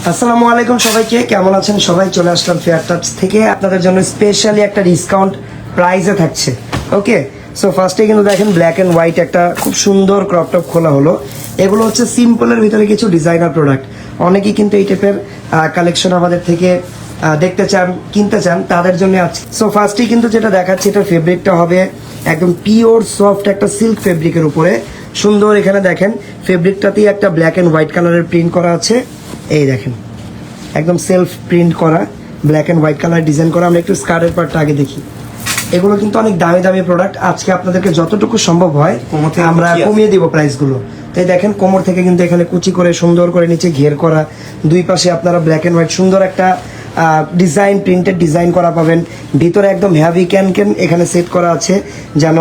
আসসালামু আলাইকুম সবাইকে, কেমন আছেন সবাই? চলে আসলাম ফেয়ার টাচ থেকে আপনাদের জন্য স্পেশালি একটা ডিসকাউন্ট প্রাইসে থাকছে। ওকে, সো ফার্স্টে কিন্তু দেখেন ব্ল্যাক অ্যান্ড হোয়াইট একটা খুব সুন্দর ক্রপ টপ খোলা হলো। এগুলো হচ্ছে সিম্পলের ভিতরে কিছু ডিজাইনার প্রোডাক্ট। অনেকেই কিন্তু এই টাইপের কালেকশন আমাদের থেকে দেখতে চান, কিনতে চান, তাদের জন্য আছে। সো ফার্স্টেই কিন্তু যেটা দেখাচ্ছি, এটা ফেব্রিকটা হবে একদম পিওর সফট একটা সিল্ক ফেব্রিকের উপরে। সুন্দর, এখানে দেখেন ফেব্রিকটাতেই একটা ব্ল্যাক অ্যান্ড হোয়াইট কালারের প্রিন্ট করা আছে। এই দেখেন একদম সেলফ প্রিন্ট করা black and white colour design করা। আমরা একটু স্কার্টের পার্টটা আগে দেখি। এগুলো কিন্তু অনেক দামি দামি প্রোডাক্ট। আজকে আপনাদেরকে যতটুকু সম্ভব হয় আমরা কমিয়ে দিব প্রাইসগুলো। তাই দেখেন কোমর থেকে কিন্তু এখানে কুচি করে সুন্দর করে নিচে ঘের করা, দুই পাশে আপনারা ব্ল্যাক অ্যান্ড হোয়াইট সুন্দর একটা ডিজাইন, প্রিন্টেড ডিজাইন করা পাবেন। ভিতরে একদম হ্যাভি ক্যান এখানে সেট করা আছে, যেন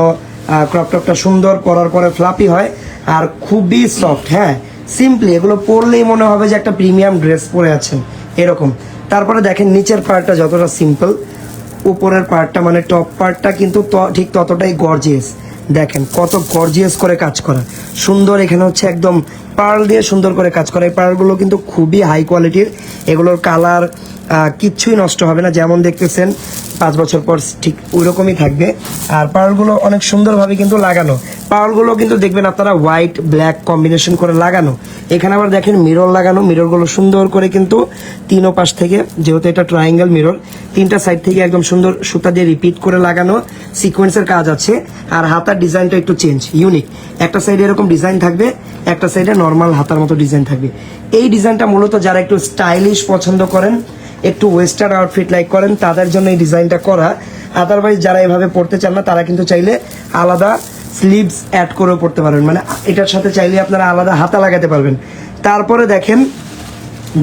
ক্রপ টপটা সুন্দর পরার পরে ফ্লাপি হয় আর খুবই সফট। হ্যাঁ, সিম্পলি এগুলো পরলেই মনে হবে যে একটা প্রিমিয়াম ড্রেস পরে আছেন এরকম। তারপরে দেখেন নিচের পার্টটা যতটা সিম্পল, উপরের পার্টটা মানে টপ পার্টটা কিন্তু ঠিক ততটাই গর্জিয়াস। দেখেন কত গর্জিয়াস করে কাজ করা, সুন্দর। এখানে হচ্ছে একদম পার্ল দিয়ে সুন্দর করে কাজ করা। এই পার্লগুলো কিন্তু খুবই হাই কোয়ালিটির। এগুলোর কালার কিচ্ছুই নষ্ট হবে না, যেমন দেখতেছেন 5 বছর পর ঠিক ওই রকমই থাকবে। আর পার্লগুলো অনেক সুন্দরভাবে কিন্তু লাগানো। পার্লগুলো কিন্তু দেখবেন আপনারা হোয়াইট ব্ল্যাক কম্বিনেশন করে লাগানো। এখানে আবার দেখেন মিরর লাগানো। মিররগুলো সুন্দর করে কিন্তু তিনও পাশ থেকে, যেহেতু এটা ট্রায়াঙ্গেল মিরর, তিনটা সাইড থেকে একদম সুন্দর সুতা দিয়ে রিপিট করে লাগানো। সিকোয়েন্সের কাজ আছে। আর হাতার ডিজাইনটা একটু চেঞ্জ, ইউনিক। একটা সাইডে এরকম ডিজাইন থাকবে, একটা সাইডে নর্মাল হাতার মতো ডিজাইন থাকবে। এই ডিজাইনটা মূলত যারা একটু স্টাইলিশ পছন্দ করেন, একটু ওয়েস্টার্ন আউটফিট লাইক করেন, তাদের জন্য এই ডিজাইনটা করা। আদারওয়াইজ যারা এভাবে পড়তে চান না, তারা কিন্তু চাইলে আলাদা স্লিভস অ্যাড করেও পড়তে পারবেন, মানে এটার সাথে চাইলে আপনারা আলাদা হাতা লাগাতে পারবেন। তারপরে দেখেন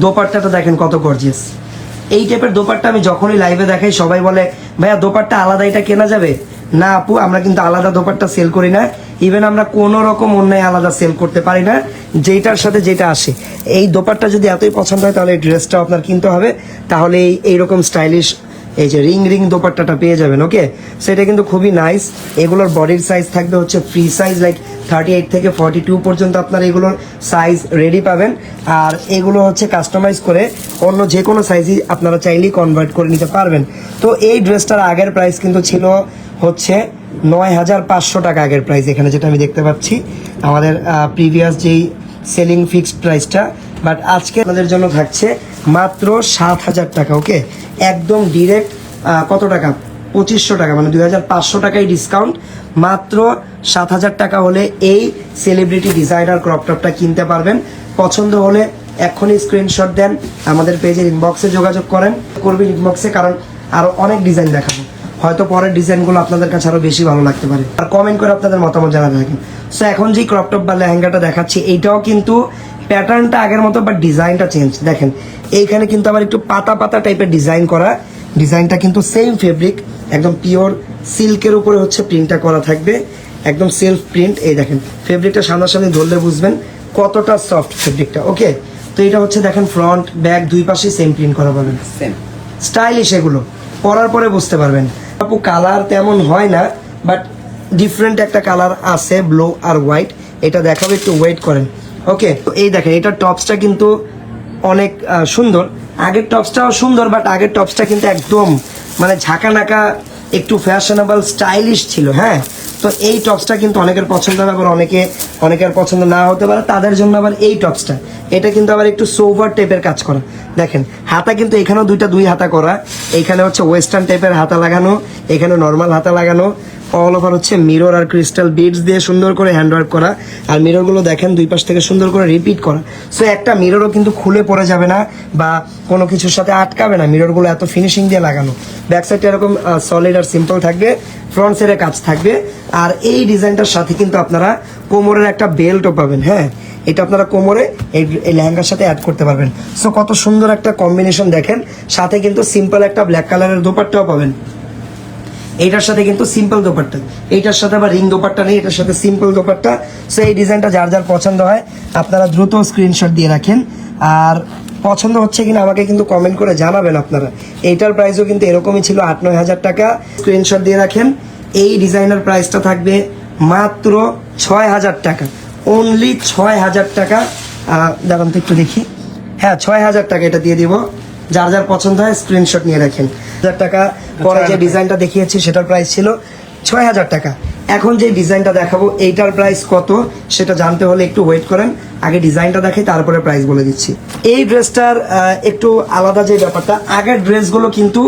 দোপাট্টাটা দেখেন কত গর্জিয়াস। এই টাইপের দোপাট্টা আমি যখনই লাইভে দেখাই সবাই বলে, ভাইয়া দোপাট্টা আলাদা এটা কেনা যাবে? না আপু, আমরা কিন্তু আলাদা দোপাট্টা সেল করি না। ইভেন আমরা কোনো রকম অন্যায় আলাদা সেল করতে পারি না, যেটার সাথে যেটা আসে। এই দোপাট্টা যদি এতই পছন্দ হয়, তাহলে এই ড্রেসটাও আপনার কিনতে হবে। তাহলে এইরকম স্টাইলিশ এই যে রিং দোপাট্টাটা পেয়ে যাবেন। ওকে, সেটা কিন্তু খুবই নাইস। এগুলোর বডির সাইজ থাকবে হচ্ছে ফ্রি সাইজ, লাইক 38 থেকে 42 পর্যন্ত আপনার এগুলোর সাইজ রেডি পাবেন। আর এগুলো হচ্ছে কাস্টমাইজ করে অন্য যে কোনো সাইজই আপনারা চাইলেই কনভার্ট করে নিতে পারবেন। তো এই ড্রেসটার আগের প্রাইস কিন্তু ছিল হচ্ছে 9,500 টাকা আগের প্রাইস, এখানে যেটা আমি দেখতে পাচ্ছি আমাদের প্রিভিয়াস যেই সেলিং ফিক্সড প্রাইসটা। বাট আজকে আপনাদের জন্য থাকছে মাত্র 7,000 টাকা। ওকে, একদম ডিরেক্ট কত টাকা? 2,500 টাকা, মানে 2,500 টাকাই ডিসকাউন্ট। মাত্র 7,000 টাকা হলে এই সেলিব্রিটি ডিজাইনার ক্রপ টপটা কিনতে পারবেন। পছন্দ হলে এখনই স্ক্রিনশট দেন, আমাদের পেজের ইনবক্সে যোগাযোগ করবেন ইনবক্সে, কারণ আরও অনেক ডিজাইন দেখাবো। হয়তো পরের ডিজাইনগুলো আপনাদের কাছে আরও বেশি ভালো লাগতে পারে। আর কমেন্ট করে আপনাদের মতামত জানাতে থাকেন। সো এখন যে ক্রপ টপ বা লেহেঙ্গাটা দেখাচ্ছি, এইটাও কিন্তু প্যাটার্নটা আগের মতো, বাট ডিজাইনটা চেঞ্জ। দেখেন এইখানে কিন্তু আবার একটু পাতা পাতা টাইপের ডিজাইন করা। ডিজাইনটা কিন্তু সেম ফেব্রিক, একদম পিওর সিল্কের উপরে হচ্ছে প্রিন্টটা করা থাকবে, একদম সেলফ প্রিন্ট। এই দেখেন ফেব্রিকটা সামনাসামনি ধরলে বুঝবেন কতটা সফট ফেব্রিকটা। ওকে, তো এটা হচ্ছে দেখেন ফ্রন্ট ব্যাক দুই পাশে সেম প্রিন্ট করা পাবেন, সেম স্টাইলিশ। এগুলো পরার পরে বুঝতে পারবেন। আপু কালার তেমন হয় না, বাট ডিফারেন্ট একটা কালার আছে, ব্লু আর হোয়াইট। এটা দেখাবো, একটু ওয়েট করেন। ওকে, তো এই দেখেন এটার টপসটা কিন্তু অনেক সুন্দর। আগের টপসটাও সুন্দর, বাট আগের টপসটা কিন্তু একদম মানে ঝাঁকা নাকা, একটু ফ্যাশনেবল স্টাইলিশ ছিল। হ্যাঁ, তো এই টপসটা কিন্তু অনেকের পছন্দ হবে, আবার অনেকের পছন্দ না হতে পারে, তাদের জন্য আবার এই টপসটা। এটা কিন্তু আবার একটু সোভার টাইপের কাজ করা। দেখেন হাতা কিন্তু এখানেও দুই হাতা করা। এইখানে হচ্ছে ওয়েস্টার্ন টাইপের হাতা লাগানো, এখানে নর্মাল হাতা লাগানো। অল ওভার হচ্ছে মিরর আর ক্রিস্টাল বিডস দিয়ে সুন্দর করে হ্যান্ডওয়ার্ক করা। আর মিররগুলো দেখেন দুই পাশ থেকে সুন্দর করে রিপিট করা। সো একটা মিররও কিন্তু খুলে পড়ে যাবে না বা কোনো কিছুর সাথে আটকাবে না, মিররগুলো এত ফিনিশিং দিয়ে লাগানো। ব্যাক সাইডটা এরকম সলিড আর সিম্পল থাকবে, ফ্রন্ট সাইডে কাজ থাকবে। আর এই ডিজাইনটার সাথে কিন্তু আপনারা কোমরের একটা বেল্টও পাবেন। হ্যাঁ, এটা আপনারা কোমরে এই লেহেঙ্গার সাথে অ্যাড করতে পারবেন। সো কত সুন্দর একটা কম্বিনেশন দেখেন। সাথে কিন্তু সিম্পল একটা ব্ল্যাক কালারের দোপাট্টাও পাবেন। এইটার সাথে কিন্তু সিম্পল দোপাট্টা, এইটার সাথে আবার রিং দোপাট্টা নেই, এটার সাথে সিম্পল দোপাট্টা। সো এই ডিজাইনটা যার যার পছন্দ হয় আপনারা দ্রুত স্ক্রিনশট দিয়ে রাখেন। আর পছন্দ হচ্ছে কিনা আমাকে কিন্তু কমেন্ট করে জানাবেন আপনারা। এইটার প্রাইসও কিন্তু এরকমই ছিল 8-9 হাজার টাকা। স্ক্রিনশট দিয়ে রাখেন। এই ডিজাইনার প্রাইসটা থাকবে মাত্র 6,000 টাকা, অনলি 6,000 টাকা। দাঁড়ান তো একটু দেখি, হ্যাঁ 6,000 টাকা এটা দিয়ে দিব। যার যার পছন্দ হয় স্ক্রিনশট নিয়ে রাখেন। 1,000 টাকা পরে যে ডিজাইনটা দেখিয়েছি সেটার প্রাইস ছিল 6,000 টাকা। এখন যে ডিজাইনটা দেখাবো এইটার প্রাইস কত সেটা জানতে হলে একটু ওয়েট করেন, আগে ডিজাইনটা দেখাই তারপরে প্রাইস বলে দিচ্ছি। এই ড্রেসটার একটু আলাদা যে ব্যাপারটা, আগের ড্রেসগুলো কিন্তু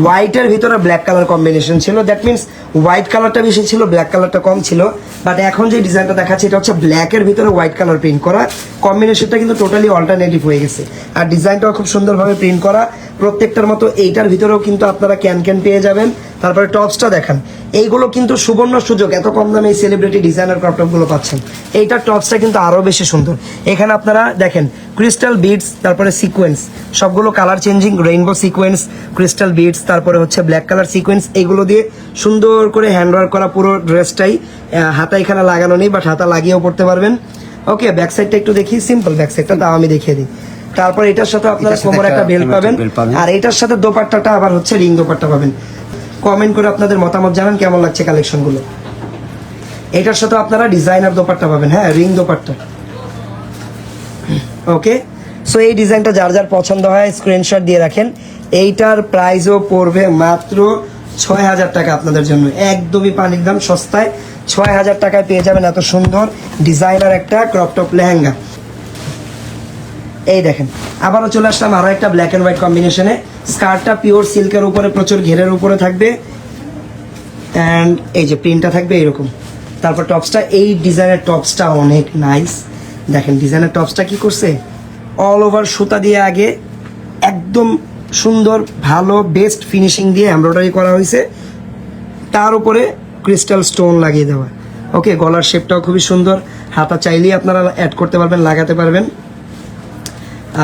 হোয়াইটের ভিতরে ব্ল্যাক কালার কম্বিনেশন ছিল, দ্যাট মিনস হোয়াইট কালারটা বেশি ছিল, ব্ল্যাক কালারটা কম ছিল। বাট এখন যে ডিজাইনটা দেখাচ্ছি এটা হচ্ছে ব্ল্যাকের ভিতরে হোয়াইট কালার প্রিন্ট করা, কম্বিনেশনটা কিন্তু টোটালি অল্টারনেটিভ হয়ে গেছে। আর ডিজাইনটাও খুব সুন্দরভাবে প্রিন্ট করা, প্রত্যেকটার মতো এইটার ভিতরেও কিন্তু আপনারা ক্যান পেয়ে যাবেন। তারপরে টপসটা দেখান, এইগুলো কিন্তু সুবর্ণ সুযোগ, এত কম দামে এই সেলিব্রিটি ডিজাইনার ক্রপ টপগুলো পাচ্ছেন। এইটার টপসটা কিন্তু আরও বেশি সুন্দর। এখানে আপনারা দেখেন ক্রিস্টাল বিডস, তারপরে সিকোয়েন্স, সবগুলো colour changing, rainbow sequence, crystal beads, তারপরে হচ্ছে ব্ল্যাক কালার সিকোয়েন্স, এইগুলো দিয়ে সুন্দর করে হ্যান্ডওয়ার্ক করা পুরো ড্রেসটাই। হাতা এখানে লাগানো নেই, বাট হাতা লাগিয়েও পড়তে পারবেন। ওকে, ব্যাক সাইডটা একটু দেখি, সিম্পল ব্যাক সাইডটা তাও আমি দেখিয়ে দিই। তারপর এটার সাথে আপনারা কোমরে একটা বেল্ট পাবেন, আর এটার সাথে দোপাট্টাটা আবার হচ্ছে রিং দোপাট্টা পাবেন। কমেন্ট করে আপনাদের মতামত জানান কেমন লাগছে কালেকশনগুলো। এটার সাথে আপনারা ডিজাইনার দোপাট্টা পাবেন, হ্যাঁ রিং দোপাট্টা। ওকে, সো এই ডিজাইনটা যার যার পছন্দ হয় স্ক্রিনশট দিয়ে রাখেন। এইটার প্রাইসও পড়বে মাত্র 6,000 টাকা আপনাদের জন্য, একদমই পানির দাম, সস্তায় 6,000 টাকায় পেয়ে যাবেন এত সুন্দর ডিজাইনার একটা ক্রপ টপ লেহেঙ্গা। এই দেখেন আবারও চলে আসলাম আরো একটা ব্ল্যাক এন্ড হোয়াইট কম্বিনেশনে। স্কার্টটা পিওর সিল্কের উপরে প্রচুর ঘেরের উপরে থাকবে, অ্যান্ড এই যে প্রিন্টটা থাকবে এরকম। তারপর টপসটা, এই ডিজাইনের টপসটা অনেক নাইস। দেখেন ডিজাইনের টপসটা কি করছে, অল ওভার সুতা দিয়ে আগে একদম সুন্দর ভালো বেস্ট ফিনিশিং দিয়ে এমব্রয়ডারি করা হয়েছে, তার উপরে ক্রিস্টাল স্টোন লাগিয়ে দেওয়া। ওকে, গলার শেপটাও খুবই সুন্দর, হাতা চাইলেই আপনারা অ্যাড করতে পারবেন, লাগাতে পারবেন।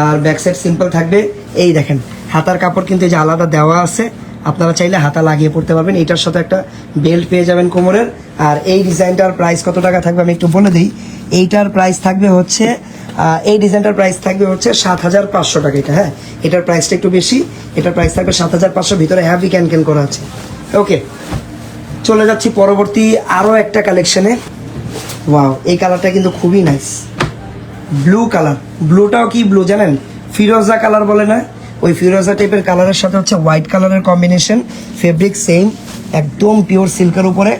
আর ব্যাক সাইড সিম্পল থাকবে। এই দেখেন হাতার কাপড় কিন্তু এই যে আলাদা দেওয়া আছে, আপনারা চাইলে হাতা লাগিয়ে পড়তে পারবেন। এটার সাথে একটা বেল্ট পেয়ে যাবেন কোমরের। আর এই ডিজাইনটার প্রাইস কত টাকা থাকবে আমি একটু বলে দিই। এইটার প্রাইস থাকবে হচ্ছে এই ডিজাইনটার প্রাইস থাকবে হচ্ছে 7,500 টাকা। এটা হ্যাঁ, এটার প্রাইসটা একটু বেশি, এটার প্রাইস থাকবে 7,500, ভিতরে হ্যাভি ক্যান করা আছে। ওকে, চলে যাচ্ছি পরবর্তী আরও একটা কালেকশনে। ওয়াও, এই কালারটা কিন্তু খুবই নাইস, ব্লু কালার। ব্লুটাও কি ব্লু জানেন, ফিরোজা কালার বলে না, ওই ফিরোজা টাইপের কালারের সাথে হচ্ছে হোয়াইট কালারের কম্বিনেশন, ফেব্রিক সেম, একদম পিওর সিল্কের উপরে।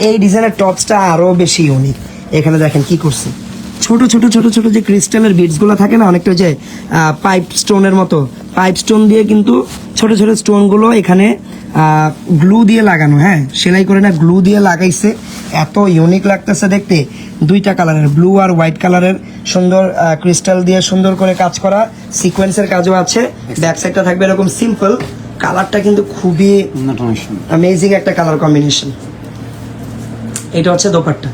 এই ডিজাইনের টপসটা আরও বেশি ইউনিক। এখানে দেখেন কি করছে, ছোট ছোট ছোট ছোট যে ক্রিস্টালের বিটসগুলো থাকে না, অনেকটা যে পাইপ স্টোনের মতো, পাইপ স্টোন দিয়ে কিন্তু ছোট ছোট স্টোনগুলো এখানে গ্লু দিয়ে লাগানো, হ্যাঁ সেলাই করে না, গ্লু দিয়ে লাগাইছে। এত ইউনিক লাগতেছে দেখতে। দুইটা কালারের, ব্লু আর হোয়াইট কালারের, সুন্দর ক্রিস্টাল দিয়ে সুন্দর করে কাজ করা, সিকোয়েন্সের কাজও আছে। ব্যাক সাইডটা থাকবে এরকম সিম্পল। কালারটা কিন্তু খুবই অ্যামেজিং একটা কালার কম্বিনেশন। এটা হচ্ছে দোপাট্টা।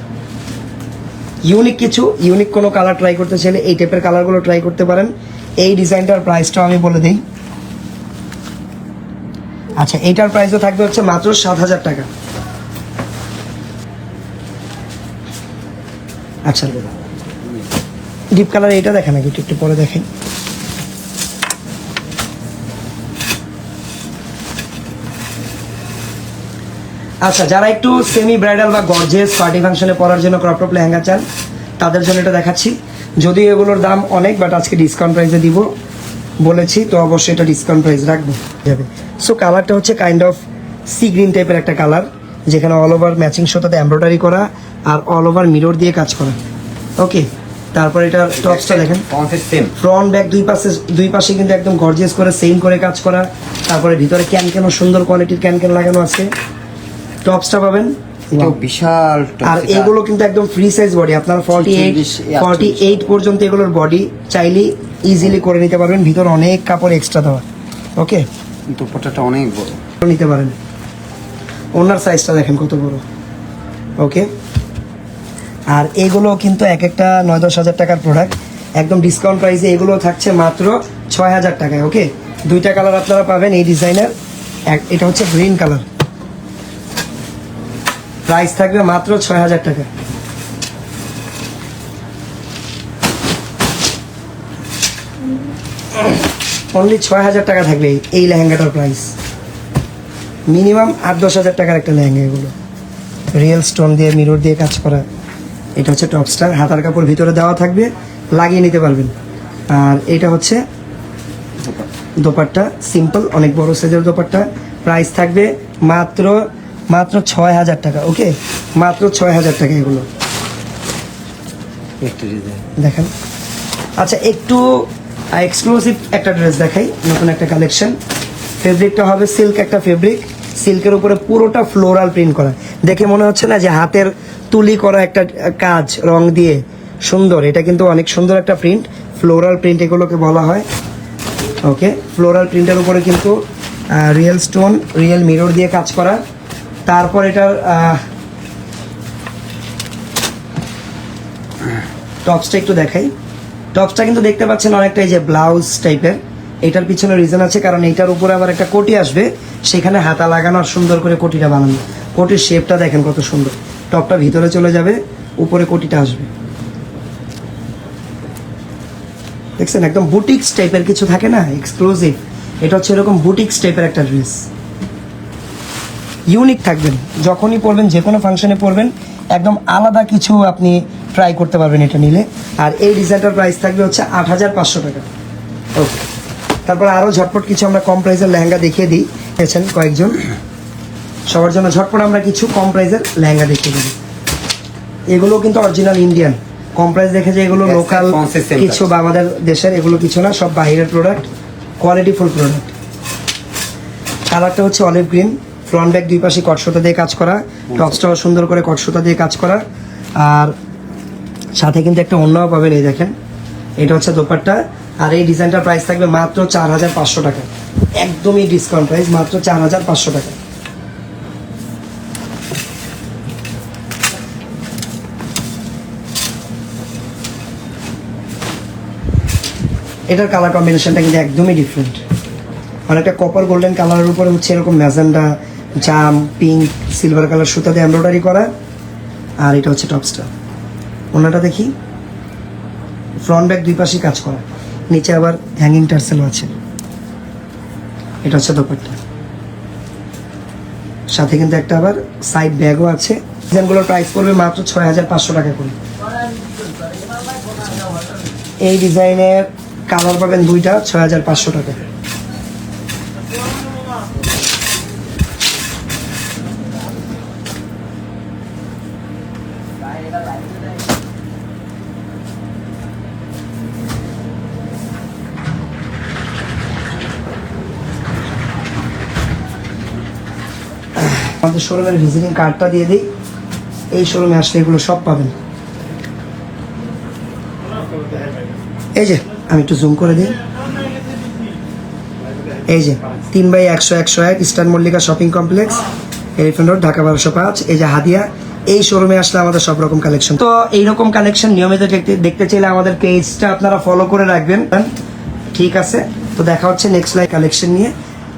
ইউনিক কিছু, ইউনিক কোনো কালার ট্রাই করতে চাইলে এই টাইপের কালারগুলো ট্রাই করতে পারেন। এই ডিজাইনটার প্রাইসটাও আমি বলে দিই। আচ্ছা, এইটার প্রাইসও থাকবে হচ্ছে মাত্র 7,000 টাকা। আচ্ছা, ডিপ কালার এইটা দেখেন নাকি, একটু পরে দেখেন। আচ্ছা, যারা একটু সেমি ব্রাইডাল বা গর্জিয়াস পার্টি ফাংশনে পরার জন্য ক্রপ টপ লেহেঙ্গা চান তাদের জন্য এটা দেখাচ্ছি। যদিও এগুলোর দাম অনেক, বাট আজকে ডিসকাউন্ট প্রাইসে দিব বলেছি, তো অবশ্যই এটা ডিসকাউন্ট প্রাইস রাখবো যাবে। সো কালারটা হচ্ছে কাইন্ড অফ সি গ্রিন টাইপের একটা কালার, যেখানে অল ওভার ম্যাচিং সুতাতে এমব্রয়ডারি করা আর অল ওভার মিরর দিয়ে কাজ করা। ওকে, তারপর এটার টপসটা দেখেন, ফ্রন্ট ব্যাক দুই পাশে কিন্তু একদম গর্জিয়াস করে সেম করে কাজ করা। তারপরে ভিতরে ক্যান সুন্দর কোয়ালিটির ক্যান লাগানো আছে। টপসটা পাবেন বিশাল, আর এগুলো কিন্তু একদম ফ্রি সাইজ বডি, আপনার 48 পর্যন্ত এগুলোর বডি চাইলে ইজিলি করে নিতে পারবেন। ভিতর অনেক কাপড় এক্সট্রা দেওয়া। ওকে, দুপাট্টাটা অনেক বড়, নিতে পারেন। ওনার সাইজটা দেখেন কত বড়। ওকে, আর এগুলো কিন্তু এক একটা 9-10 হাজার টাকার প্রোডাক্ট, একদম ডিসকাউন্ট প্রাইসে এগুলো থাকছে মাত্র 6,000 টাকায়। ওকে, দুইটা কালার আপনারা পাবেন এই ডিজাইনের। এটা হচ্ছে গ্রিন কালার, প্রাইস থাকবে মাত্র 6,000 টাকা। অনলি 6,000 টাকা থাকবে এই লেহেঙ্গাটার প্রাইস। মিনিমাম 8-10 হাজার টাকার একটা লেহেঙ্গা এগুলো, রিয়েল স্টোন দিয়ে মিরর দিয়ে কাজ করা। এটা হচ্ছে টপসটা, হাতার কাপড় ভিতরে দেওয়া থাকবে, লাগিয়ে নিতে পারবেন। আর এটা হচ্ছে দোপাট্টা সিম্পল, অনেক বড় সাইজের দোপাট্টা। প্রাইস থাকবে মাত্র মাত্র 6,000 টাকা। ওকে, মাত্র 6,000 টাকা এগুলো একটু ডিজাইন দেখেন। আচ্ছা, একটু এক্সক্লুসিভ একটা ড্রেস দেখাই, নতুন একটা কালেকশন। ফেব্রিকটা হবে সিল্ক, একটা ফেব্রিক, সিল্কের উপরে পুরোটা ফ্লোরাল প্রিন্ট করা। দেখে মনে হচ্ছে না যে হাতের তুলি করা একটা কাজ রং দিয়ে সুন্দর। এটা কিন্তু অনেক সুন্দর একটা প্রিন্ট, ফ্লোরাল প্রিন্ট এগুলোকে বলা হয়। ওকে, ফ্লোরাল প্রিন্টের উপরে কিন্তু রিয়েল স্টোন, রিয়েল মিরর দিয়ে কাজ করা। তারপর এটার টপসটা একটু দেখাই। টপসটা কিন্তু দেখতে পাচ্ছেন অনেকটা এই যে ব্লাউজ টাইপের। এটার পিছনে রিজন আছে, কারণ এটার উপরে আবার একটা কোটি আসবে, সেখানে হাতা লাগানো আর সুন্দর করে কোটিটা বানানো। কোটির শেপটা দেখেন কত সুন্দর। টপটা ভিতরে চলে যাবে, উপরে কোটিটা আসবে। দেখছেন, একদম বুটিক্স টাইপের কিছু থাকে না, এক্সক্লুসিভ। এটা হচ্ছে এরকম বুটিক্স টাইপের একটা ড্রেস, ইউনিক থাকবেন। যখনই পরবেন, যে কোনো ফাংশনে পরবেন, একদম আলাদা কিছু আপনি ট্রাই করতে পারবেন এটা নিলে। আর এই ডিজাইনটার প্রাইস থাকবে হচ্ছে 8,500 টাকা। ওকে, তারপর আরও ঝটপট কিছু আমরা কম প্রাইসের লেহেঙ্গা দেখিয়ে দিই। পেয়েছেন কয়েকজন, সবার জন্য ঝটপট আমরা কিছু কম প্রাইসের লেহেঙ্গা দেখিয়ে দিই। এগুলো কিন্তু অরিজিনাল ইন্ডিয়ান। কম প্রাইস দেখে যে এগুলো Yes, লোকাল consistent কিছু বা আমাদের দেশের, এগুলো কিছু না, সব বাইরের প্রোডাক্ট, কোয়ালিটিফুল প্রোডাক্ট। কালারটা হচ্ছে অলিভ গ্রিন, ফ্রন্ট ব্যাক দুই পাশে কটসুতা দিয়ে কাজ করা, টপসটাও সুন্দর করে কটসুতা দিয়ে কাজ করা। আর সাথে কিন্তু একটা অন্যও পাবেন, এই দেখেন, এটা হচ্ছে দোপাট্টা। আর এই ডিজাইনটার প্রাইস থাকবে মাত্র 4,500 টাকা, একদমই ডিসকাউন্ট প্রাইস, মাত্র 4,500 টাকা। এটার কালার কম্বিনেশনটা কিন্তু একদমই ডিফারেন্ট, অনেকটা কপার গোল্ডেন কালারের উপরে হচ্ছে এরকম ম্যাজেন্ডা, জাম, পিঙ্ক, সিলভার কালার সুতা দিয়ে এমব্রয়ডারি করা। আর এটা হচ্ছে টপসটা। ওনাটা দেখি, ফ্রন্ট ব্যাক দুই পাশে কাজ করা, নিচে আবার হ্যাঙ্গিং টার্সেলও আছে। এটা হচ্ছে দোপাট্টা, সাথে কিন্তু একটা আবার সাইড ব্যাগও আছে। ডিজাইনগুলোর প্রাইস পড়বে মাত্র 6,500 টাকা করে। এই ডিজাইনের কালার পাবেন দুইটা, 6,500 টাকা। আমাদের শোরুমের ভিজিটিং কার্ডটা দিয়ে দিই, এই শোরুমে আসলে এগুলো সব পাবেন। এই যে আমি একটু জুম করে দিই, এই যে 3/100/101 eastern Mallika shopping complex, elephant road, Dhaka 1205। এই যে হাদিয়া, এই শোরুমে আসলে আমাদের সব রকম কালেকশন। তো এইরকম কালেকশন নিয়মিত দেখতে চাইলে আমাদের পেজটা আপনারা ফলো করে রাখবেন। ঠিক আছে, তো দেখা হচ্ছে নেক্সট লাইভ কালেকশন নিয়ে।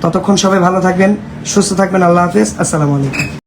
ততক্ষণ সবাই ভালো থাকবেন, সুস্থ থাকবেন। আল্লাহ হাফেজ, আসসালামু আলাইকুম।